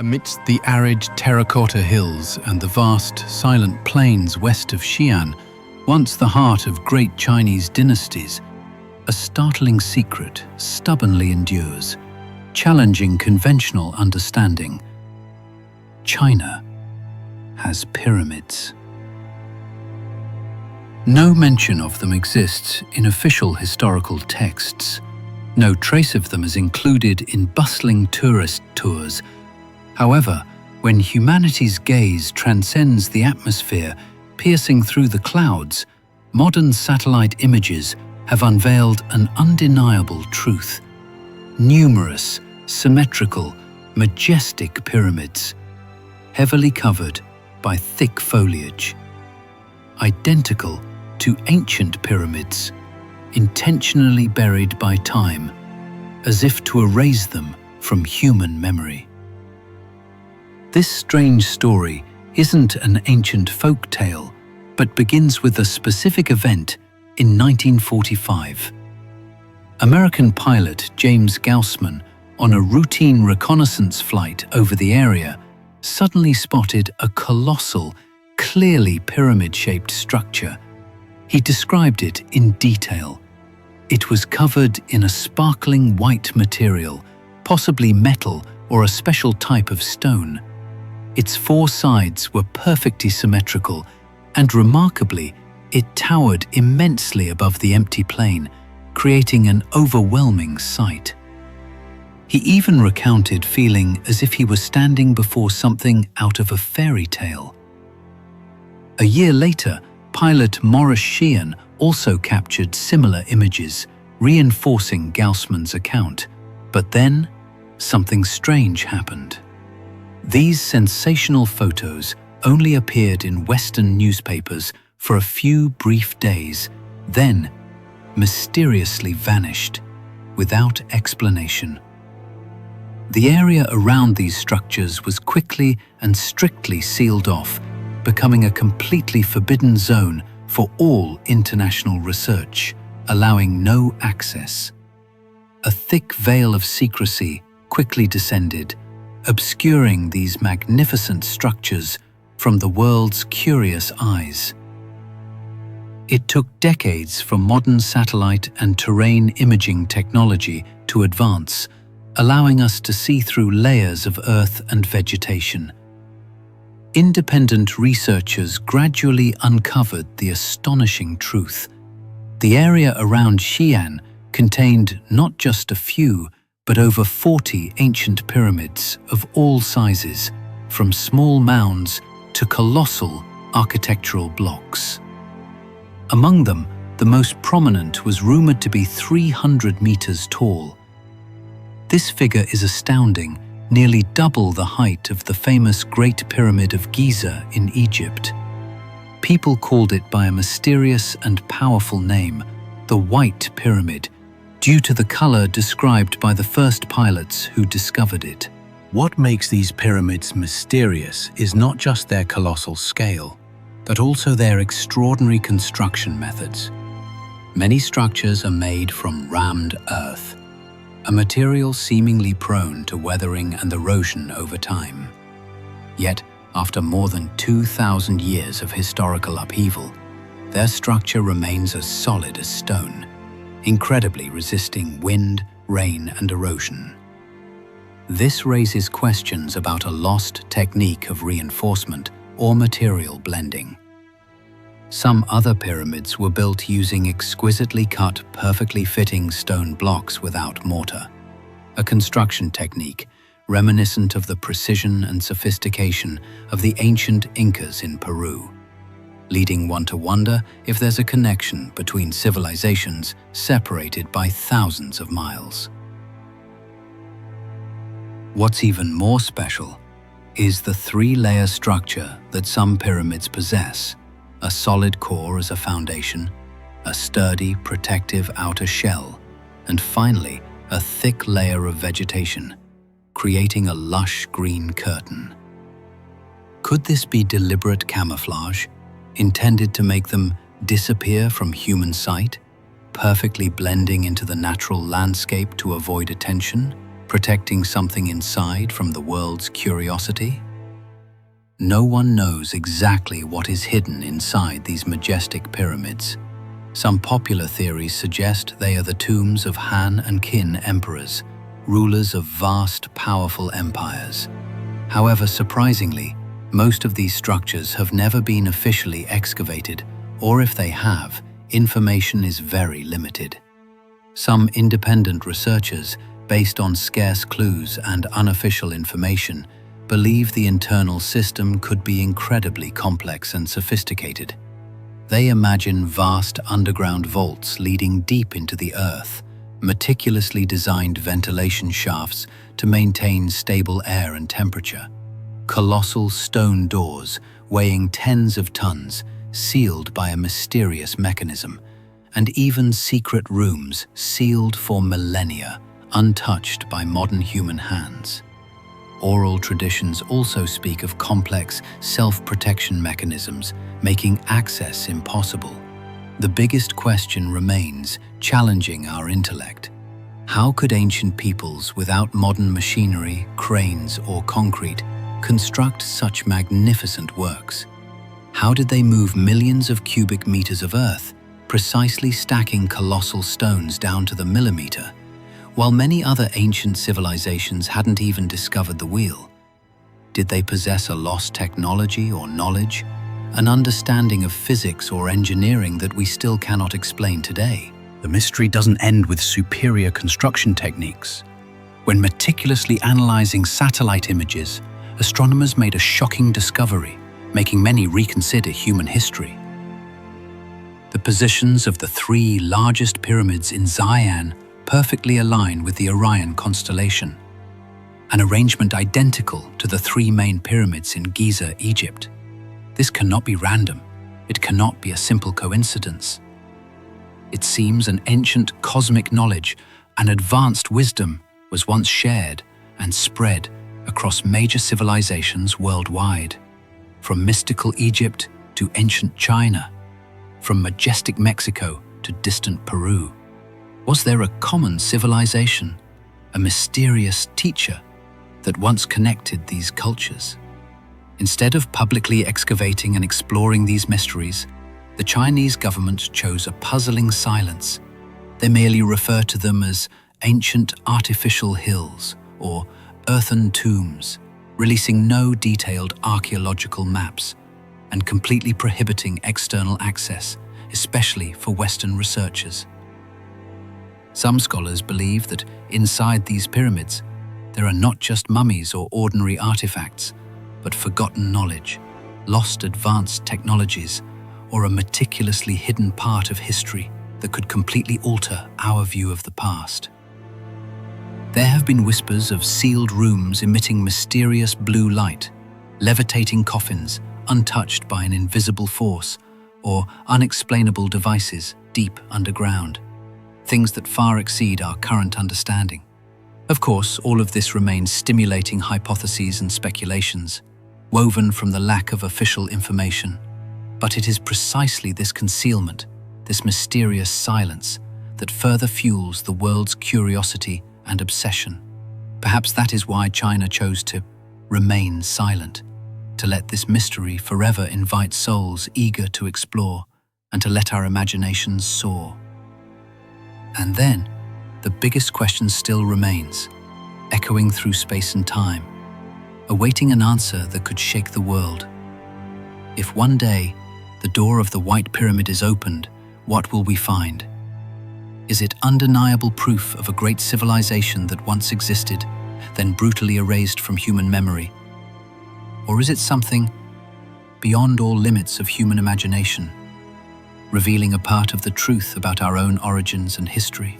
Amidst the arid terracotta hills and the vast, silent plains west of Xi'an, once the heart of great Chinese dynasties, a startling secret stubbornly endures, challenging conventional understanding. China has pyramids. No mention of them exists in official historical texts. No trace of them is included in bustling tourist tours. However, when humanity's gaze transcends the atmosphere, piercing through the clouds, modern satellite images have unveiled an undeniable truth. Numerous, symmetrical, majestic pyramids, heavily covered by thick foliage, identical to ancient pyramids, intentionally buried by time, as if to erase them from human memory. This strange story isn't an ancient folk tale, but begins with a specific event in 1945. American pilot James Gaussman, on a routine reconnaissance flight over the area, suddenly spotted a colossal, clearly pyramid-shaped structure. He described it in detail. It was covered in a sparkling white material, possibly metal or a special type of stone. Its four sides were perfectly symmetrical, and remarkably, it towered immensely above the empty plain, creating an overwhelming sight. He even recounted feeling as if he was standing before something out of a fairy tale. A year later, pilot Maurice Xi'an also captured similar images, reinforcing Gaussman's account. But then, something strange happened. These sensational photos only appeared in Western newspapers for a few brief days, then mysteriously vanished, without explanation. The area around these structures was quickly and strictly sealed off, becoming a completely forbidden zone for all international research, allowing no access. A thick veil of secrecy quickly descended, obscuring these magnificent structures from the world's curious eyes. It took decades for modern satellite and terrain imaging technology to advance, allowing us to see through layers of earth and vegetation. Independent researchers gradually uncovered the astonishing truth. The area around Xi'an contained not just a few, but over 40 ancient pyramids of all sizes, from small mounds to colossal architectural blocks. Among them, the most prominent was rumored to be 300 meters tall. This figure is astounding, nearly double the height of the famous Great Pyramid of Giza in Egypt. People called it by a mysterious and powerful name, the White Pyramid, due to the color described by the first pilots who discovered it. What makes these pyramids mysterious is not just their colossal scale, but also their extraordinary construction methods. Many structures are made from rammed earth, a material seemingly prone to weathering and erosion over time. Yet, after more than 2,000 years of historical upheaval, their structure remains as solid as stone, incredibly resisting wind, rain, and erosion. This raises questions about a lost technique of reinforcement or material blending. Some other pyramids were built using exquisitely cut, perfectly fitting stone blocks without mortar, a construction technique reminiscent of the precision and sophistication of the ancient Incas in Peru, leading one to wonder if there's a connection between civilizations separated by thousands of miles. What's even more special is the three-layer structure that some pyramids possess: a solid core as a foundation, a sturdy, protective outer shell, and finally, a thick layer of vegetation, creating a lush green curtain. Could this be deliberate camouflage, intended to make them disappear from human sight, perfectly blending into the natural landscape to avoid attention? protecting something inside from the world's curiosity? No one knows exactly what is hidden inside these majestic pyramids. Some popular theories suggest they are the tombs of Han and Qin emperors, rulers of vast, powerful empires. However, surprisingly, most of these structures have never been officially excavated, or if they have, information is very limited. Some independent researchers, based on scarce clues and unofficial information, believe the internal system could be incredibly complex and sophisticated. They imagine vast underground vaults leading deep into the earth, meticulously designed ventilation shafts to maintain stable air and temperature, colossal stone doors weighing tens of tons, sealed by a mysterious mechanism, and even secret rooms sealed for millennia, untouched by modern human hands. Oral traditions also speak of complex self-protection mechanisms, making access impossible. The biggest question remains, challenging our intellect. How could ancient peoples without modern machinery, cranes, or concrete construct such magnificent works? How did they move millions of cubic meters of earth, precisely stacking colossal stones down to the millimeter, while many other ancient civilizations hadn't even discovered the wheel? Did they possess a lost technology or knowledge, an understanding of physics or engineering that we still cannot explain today? The mystery doesn't end with superior construction techniques. When meticulously analyzing satellite images, astronomers made a shocking discovery, making many reconsider human history. The positions of the three largest pyramids in Xi'an perfectly align with the Orion constellation, an arrangement identical to the three main pyramids in Giza, Egypt. This cannot be random. It cannot be a simple coincidence. It seems an ancient cosmic knowledge, an advanced wisdom, was once shared and spread across major civilizations worldwide, from mystical Egypt to ancient China, from majestic Mexico to distant Peru. Was there a common civilization, a mysterious teacher that once connected these cultures? Instead of publicly excavating and exploring these mysteries, the Chinese government chose a puzzling silence. They merely refer to them as ancient artificial hills or earthen tombs, releasing no detailed archaeological maps and completely prohibiting external access, especially for Western researchers. Some scholars believe that inside these pyramids, there are not just mummies or ordinary artifacts, but forgotten knowledge, lost advanced technologies, or a meticulously hidden part of history that could completely alter our view of the past. There have been whispers of sealed rooms emitting mysterious blue light, levitating coffins untouched by an invisible force, or unexplainable devices deep underground, things that far exceed our current understanding. Of course, all of this remains stimulating hypotheses and speculations, woven from the lack of official information. But it is precisely this concealment, this mysterious silence, that further fuels the world's curiosity and obsession. Perhaps that is why China chose to remain silent, to let this mystery forever invite souls eager to explore and to let our imaginations soar. And then, the biggest question still remains, echoing through space and time, awaiting an answer that could shake the world. If one day the door of the White Pyramid is opened, what will we find? Is it undeniable proof of a great civilization that once existed, then brutally erased from human memory? Or is it something beyond all limits of human imagination, revealing a part of the truth about our own origins and history?